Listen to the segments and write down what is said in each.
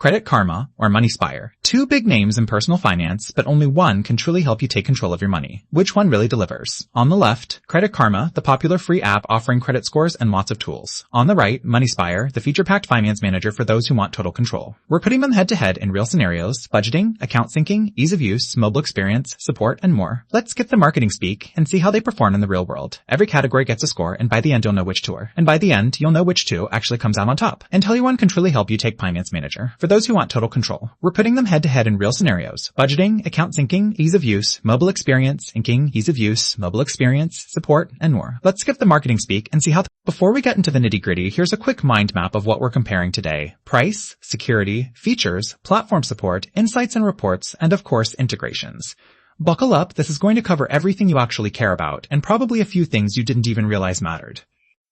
Credit Karma, or Moneyspire. Two big names in personal finance, but only one can truly help you take control of your money. Which one really delivers? On the left, Credit Karma, the popular free app offering credit scores and lots of tools. On the right, Moneyspire, the feature-packed finance manager for those who want total control. We're putting them head-to-head in real scenarios: budgeting, account syncing, ease of use, mobile experience, support, and more. Let's skip the marketing speak and see how they perform in the real world. Every category gets a score, and by the end you'll know which two. And by the end, you'll know which two actually comes out on top. And tell you one can truly help you take finance manager. For those who want total control, we're putting them head-to-head in real scenarios: budgeting, account syncing, ease of use, mobile experience, syncing, ease of use, mobile experience, support, and more. Let's skip the marketing speak and see how. Before we get into the nitty-gritty, here's a quick mind map of what we're comparing today: price, security, features, platform support, insights and reports, and of course integrations. Buckle up, this is going to cover everything you actually care about, and probably a few things you didn't even realize mattered.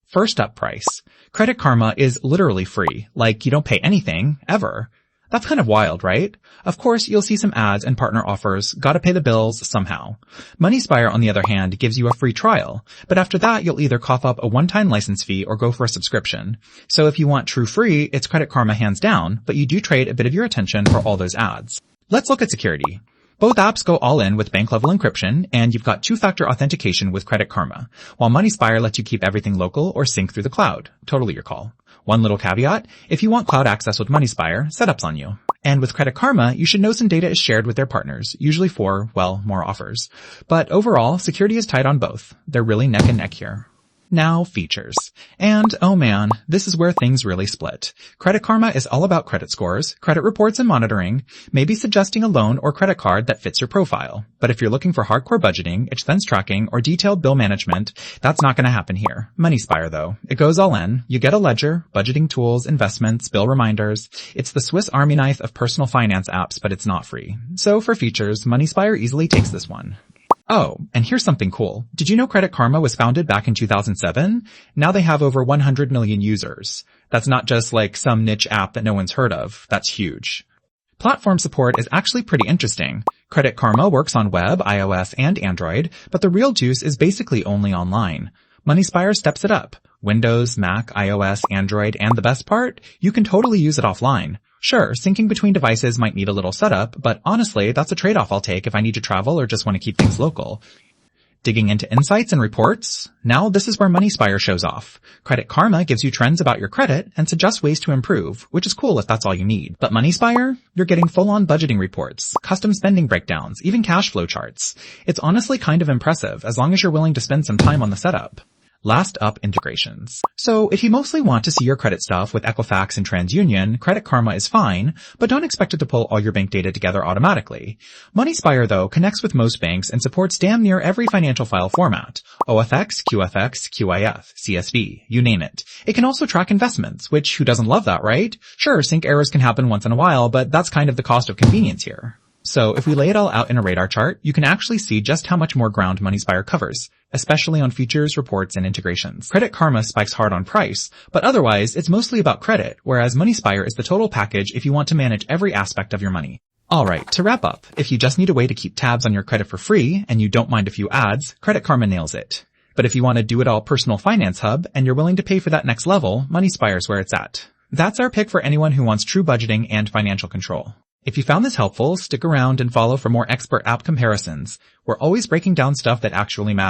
First up, price. Credit Karma is literally free, like you don't pay anything, ever. That's kind of wild, right? Of course, you'll see some ads and partner offers, gotta pay the bills somehow. Moneyspire, on the other hand, gives you a free trial, but after that you'll either cough up a one-time license fee or go for a subscription. So if you want true free, it's Credit Karma hands down, but you do trade a bit of your attention for all those ads. Let's look at security. Both apps go all in with bank-level encryption, and you've got two-factor authentication with Credit Karma, while Moneyspire lets you keep everything local or sync through the cloud. Totally your call. One little caveat: if you want cloud access with Moneyspire, setup's on you. And with Credit Karma, you should know some data is shared with their partners, usually for, well, more offers. But overall, security is tight on both. They're really neck and neck here. Now, features. And, oh man, this is where things really split. Credit Karma is all about credit scores, credit reports and monitoring, maybe suggesting a loan or credit card that fits your profile. But if you're looking for hardcore budgeting, expense tracking, or detailed bill management, that's not going to happen here. Moneyspire, though. It goes all in. You get a ledger, budgeting tools, investments, bill reminders. It's the Swiss Army knife of personal finance apps, but it's not free. So for features, Moneyspire easily takes this one. Oh, and here's something cool. Did you know Credit Karma was founded back in 2007? Now they have over 100 million users. That's not just like some niche app that no one's heard of. That's huge. Platform support is actually pretty interesting. Credit Karma works on web, iOS, and Android, but the real juice is basically only online. Moneyspire steps it up. Windows, Mac, iOS, Android, and the best part? You can totally use it offline. Sure, syncing between devices might need a little setup, but honestly, that's a trade-off I'll take if I need to travel or just want to keep things local. Digging into insights and reports? Now this is where Moneyspire shows off. Credit Karma gives you trends about your credit and suggests ways to improve, which is cool if that's all you need. But Moneyspire? You're getting full-on budgeting reports, custom spending breakdowns, even cash flow charts. It's honestly kind of impressive, as long as you're willing to spend some time on the setup. Last up, integrations. So if you mostly want to see your credit stuff with Equifax and TransUnion, Credit Karma is fine, but don't expect it to pull all your bank data together automatically. Moneyspire, though, connects with most banks and supports damn near every financial file format. OFX, QFX, QIF, CSV, you name it. It can also track investments, which who doesn't love that, right? Sure, sync errors can happen once in a while, but that's kind of the cost of convenience here. So if we lay it all out in a radar chart, you can actually see just how much more ground Moneyspire covers, especially on features, reports, and integrations. Credit Karma spikes hard on price, but otherwise it's mostly about credit, whereas Moneyspire is the total package if you want to manage every aspect of your money. Alright, to wrap up, if you just need a way to keep tabs on your credit for free, and you don't mind a few ads, Credit Karma nails it. But if you want to do it all personal finance hub, and you're willing to pay for that next level, Moneyspire's where it's at. That's our pick for anyone who wants true budgeting and financial control. If you found this helpful, stick around and follow for more expert app comparisons. We're always breaking down stuff that actually matters.